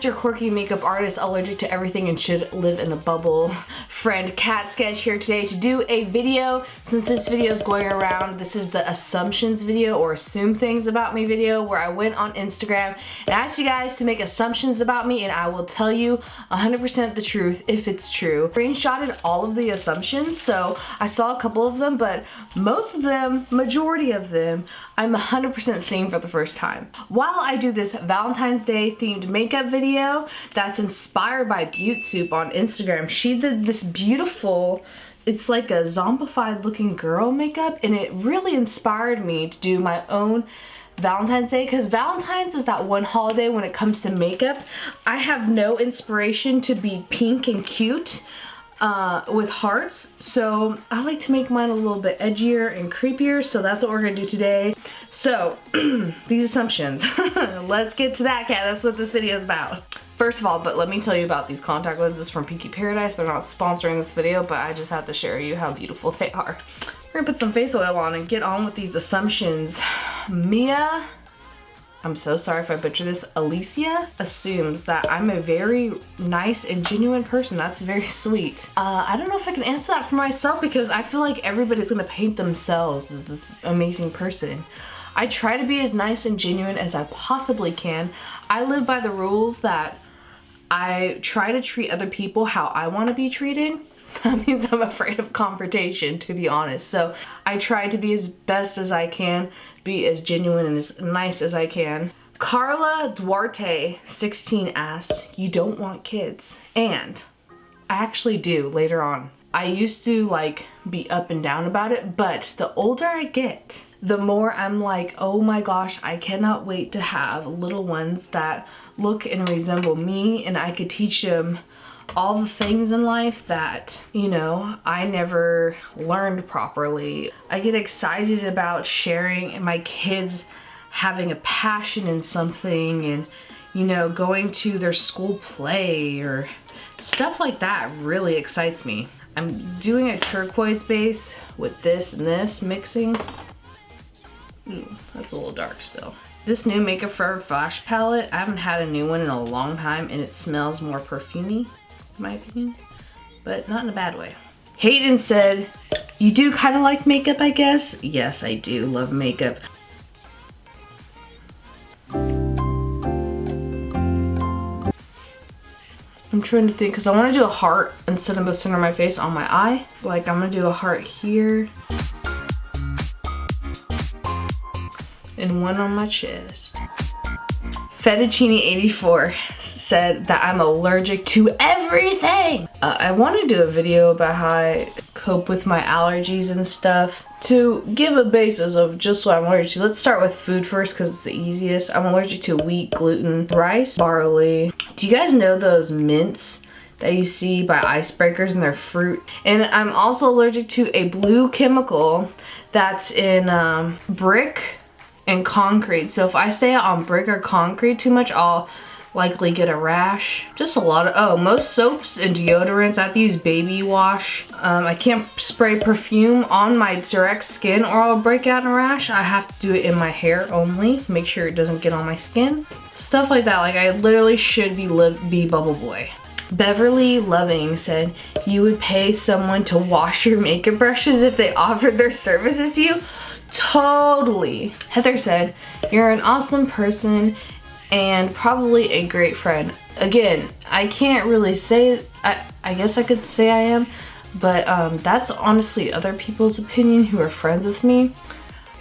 guys, your quirky makeup artist, allergic to everything and should live in a bubble. Friend Cat Sketch here today to do a video. Since this video is going around, this is the assumptions video or assume things about me video, where I went on Instagram and asked you guys to make assumptions about me, and I will tell you 100% the truth if it's true. Screenshotted all of the assumptions, so I saw a couple of them, but most of them, majority of them, I'm 100% seeing for the first time. While I do this Valentine's Day themed makeup video that's inspired by Butte Soup on Instagram, she did this beautiful, it's like a zombified looking girl makeup, and it really inspired me to do my own Valentine's Day, because Valentine's is that one holiday when it comes to makeup I have no inspiration to be pink and cute with hearts, so I like to make mine a little bit edgier and creepier, so that's what we're gonna do today. So these assumptions, let's get to that, cat. That's what this video is about. First of all, but let me tell you about these contact lenses from Pinky Paradise. They're not sponsoring this video, but I just had to share you how beautiful they are. We're gonna put some face oil on and get on with these assumptions. Mia, I'm so sorry if I butcher this, Alicia assumes that I'm a very nice and genuine person. That's very sweet. I don't know if I can answer that for myself, because I feel like everybody's gonna paint themselves as this amazing person. I try to be as nice and genuine as I possibly can. I live by the rules that I try to treat other people how I want to be treated. That means I'm afraid of confrontation, to be honest. So I try to be as best as I can, be as genuine and as nice as I can. Carla Duarte 16 asks, you don't want kids? And I actually do later on. I used to like be up and down about it, but the older I get, the more I'm like, oh my gosh, I cannot wait to have little ones that look and resemble me, and I could teach them all the things in life that, you know, I never learned properly. I get excited about sharing my kids having a passion in something, and, you know, going to their school play or stuff like that really excites me. I'm doing a turquoise base with this and this mixing. Ooh, that's a little dark still. This new Makeup Forever Flash palette, I haven't had a new one in a long time, and it smells more perfumey, in my opinion, but not in a bad way. Hayden said, you do kind of like makeup, I guess? Yes, I do love makeup. I'm trying to think, because I want to do a heart instead of the center of my face on my eye. Like, I'm going to do a heart here. And one on my chest. Fettuccine84 said that I'm allergic to everything. I want to do a video about how I cope with my allergies and stuff. To give a basis of just what I'm allergic to, let's start with food first because it's the easiest. I'm allergic to wheat, gluten, rice, barley. Do you guys know those mints that you see by icebreakers and their fruit? And I'm also allergic to a blue chemical that's in brick and concrete. So if I stay out on brick or concrete too much, I'll likely get a rash. Just a lot of, most soaps and deodorants, I have to use baby wash. I can't spray perfume on my direct skin or I'll break out in a rash. I have to do it in my hair only, make sure it doesn't get on my skin. Stuff like that, like I literally should be Bubble Boy. Beverly Loving said, you would pay someone to wash your makeup brushes if they offered their services to you? Totally. Heather said, you're an awesome person and probably a great friend. Again, I can't really say, I guess I could say I am, but that's honestly other people's opinion who are friends with me.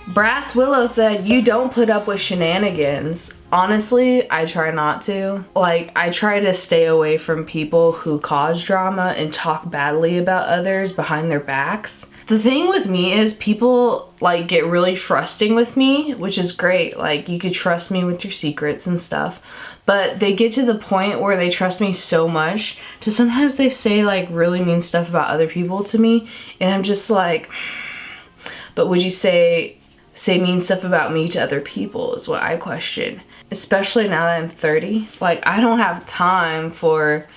Brass Willow said, you don't put up with shenanigans. Honestly, I try not to. Like, I try to stay away from people who cause drama and talk badly about others behind their backs. The thing with me is people like get really trusting with me, which is great. Like, you could trust me with your secrets and stuff, but they get to the point where they trust me so much to sometimes they say like really mean stuff about other people to me, and I'm just like, but would you say mean stuff about me to other people is what I question. Especially now that I'm 30. Like, I don't have time for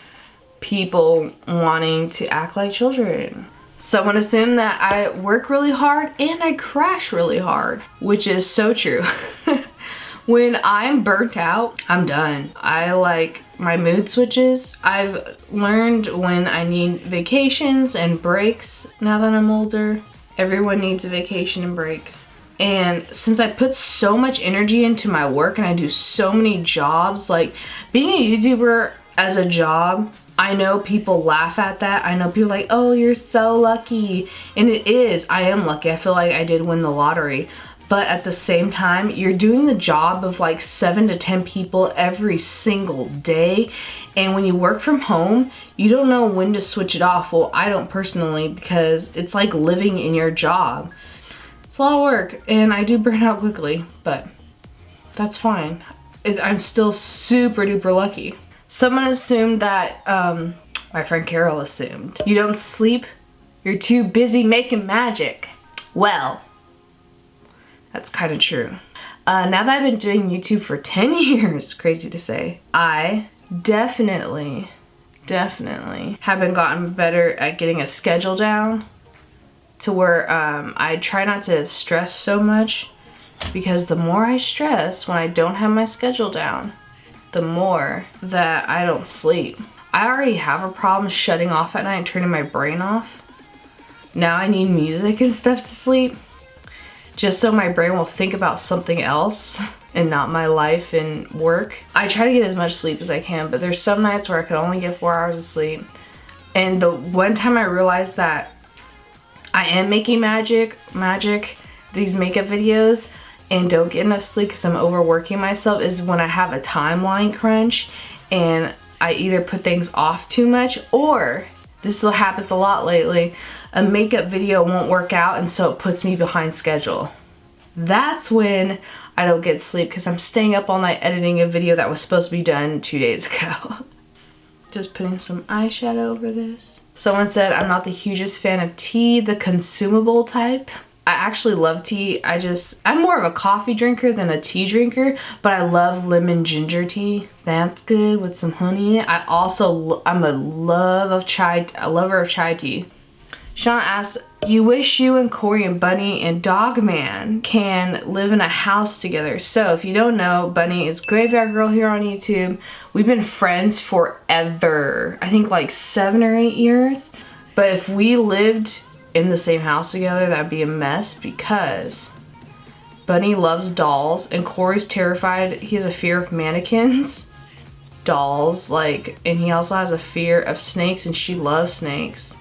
people wanting to act like children. Someone assumed that I work really hard and I crash really hard, which is so true. When I'm burnt out, I'm done. I like my mood switches. I've learned when I need vacations and breaks now that I'm older. Everyone needs a vacation and break. And since I put so much energy into my work and I do so many jobs, like being a YouTuber as a job, I know people laugh at that. I know people like, oh, you're so lucky. And it is. I am lucky. I feel like I did win the lottery. But at the same time, you're doing the job of like 7 to 10 people every single day. And when you work from home, you don't know when to switch it off. Well, I don't personally, because it's like living in your job. It's a lot of work and I do burn out quickly, but that's fine. I'm still super duper lucky. Someone assumed that, my friend Carol assumed, you don't sleep, you're too busy making magic. Well, that's kind of true. Now that I've been doing YouTube for 10 years, crazy to say, I definitely haven't gotten better at getting a schedule down to where I try not to stress so much, because the more I stress when I don't have my schedule down, the more that I don't sleep. I already have a problem shutting off at night and turning my brain off. Now I need music and stuff to sleep, just so my brain will think about something else and not my life and work. I try to get as much sleep as I can, but there's some nights where I could only get 4 hours of sleep. And the one time I realized that I am making these makeup videos, and don't get enough sleep because I'm overworking myself, is when I have a timeline crunch and I either put things off too much, or this happens a lot lately, a makeup video won't work out and so it puts me behind schedule. That's when I don't get sleep, because I'm staying up all night editing a video that was supposed to be done 2 days ago. Just putting some eyeshadow over this. Someone said I'm not the hugest fan of tea, the consumable type. I actually love tea. I'm more of a coffee drinker than a tea drinker, but I love lemon ginger tea. That's good with some honey in it. I'm a lover of chai tea. Shauna asks, you wish you and Corey and Bunny and Dogman can live in a house together. So if you don't know, Bunny is Graveyard Girl here on YouTube. We've been friends forever. I think like 7 or 8 years. But if we lived in the same house together, that'd be a mess, because Bunny loves dolls and Corey's terrified. He has a fear of mannequins, dolls, and he also has a fear of snakes, and she loves snakes.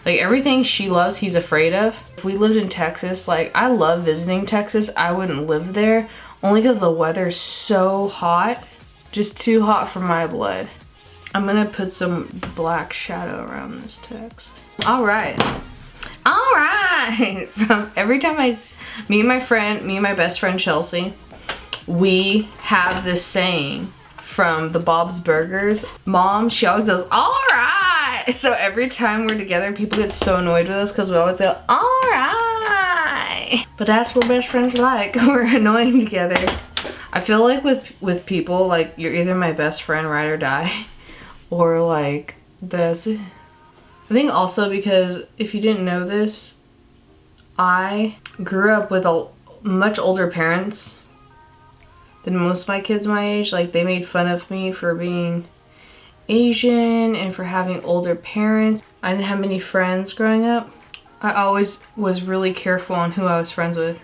Like everything she loves, he's afraid of. If we lived in Texas, I love visiting Texas, I wouldn't live there, only because the weather's so hot, just too hot for my blood. I'm gonna put some black shadow around this text. All right. Every time me and my best friend Chelsea, we have this saying from the Bob's Burgers. Mom, she always goes, all right. So every time we're together, people get so annoyed with us because we always go, all right. But that's what best friends are like. We're annoying together. I feel like with people, you're either my best friend, ride or die, or that's it. I think also because, if you didn't know this, I grew up with much older parents than most of my kids my age. They made fun of me for being Asian and for having older parents. I didn't have many friends growing up. I always was really careful on who I was friends with.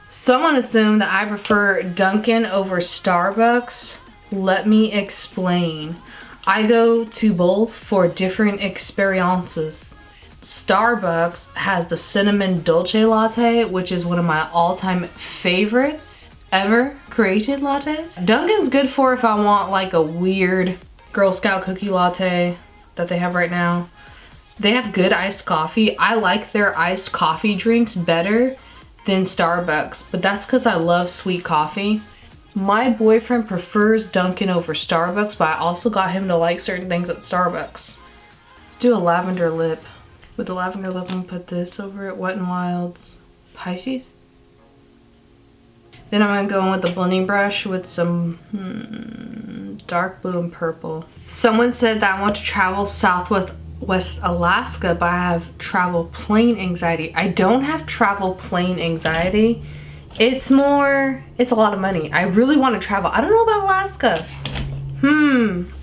Someone assumed that I prefer Dunkin' over Starbucks. Let me explain. I go to both for different experiences. Starbucks has the cinnamon dolce latte, which is one of my all-time favorites ever created lattes. Dunkin's good for if I want a weird Girl Scout cookie latte that they have right now. They have good iced coffee. I like their iced coffee drinks better than Starbucks, but that's because I love sweet coffee. My boyfriend prefers Dunkin' over Starbucks, but I also got him to like certain things at Starbucks. Let's do a lavender lip. With the lavender lip, I'm gonna put this over it, Wet n Wild's Pisces. Then I'm gonna go in with the blending brush with some dark blue and purple. Someone said that I want to travel Southwest Alaska, but I have travel plane anxiety. I don't have travel plane anxiety. It's a lot of money. I really want to travel. I don't know about Alaska.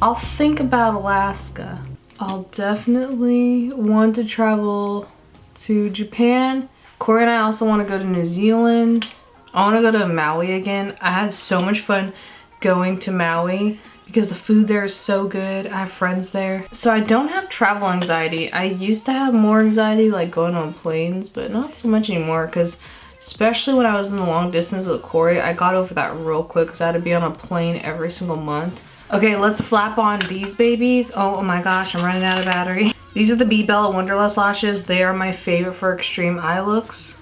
I'll think about Alaska. I'll definitely want to travel to Japan. Corey and I also want to go to New Zealand. I want to go to Maui again. I had so much fun going to Maui because the food there is so good. I have friends there. So I don't have travel anxiety. I used to have more anxiety like going on planes, but not so much anymore because especially when I was in the long distance with Corey, I got over that real quick because I had to be on a plane every single month. Okay, let's slap on these babies. Oh my gosh, I'm running out of battery. These are the Be Bella Wonderlust lashes. They are my favorite for extreme eye looks.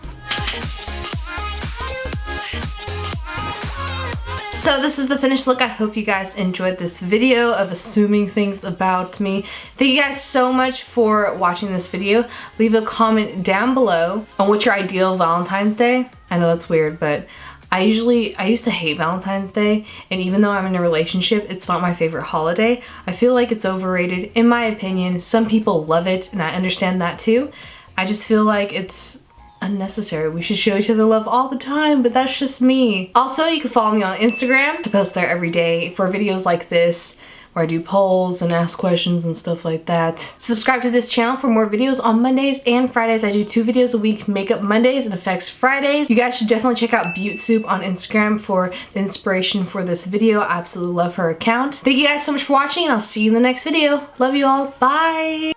So this is the finished look. I hope you guys enjoyed this video of assuming things about me. Thank you guys so much for watching this video. Leave a comment down below on what's your ideal Valentine's Day. I know that's weird, but I used to hate Valentine's Day, and even though I'm in a relationship, it's not my favorite holiday. I feel like it's overrated, in my opinion. Some people love it, and I understand that too. I just feel like it's unnecessary. We should show each other love all the time, but that's just me. Also, you can follow me on Instagram. I post there every day for videos like this, where I do polls and ask questions and stuff like that. Subscribe to this channel for more videos on Mondays and Fridays. I do 2 videos a week, Makeup Mondays and Effects Fridays. You guys should definitely check out Butte Soup on Instagram for the inspiration for this video. I absolutely love her account. Thank you guys so much for watching, and I'll see you in the next video. Love you all. Bye!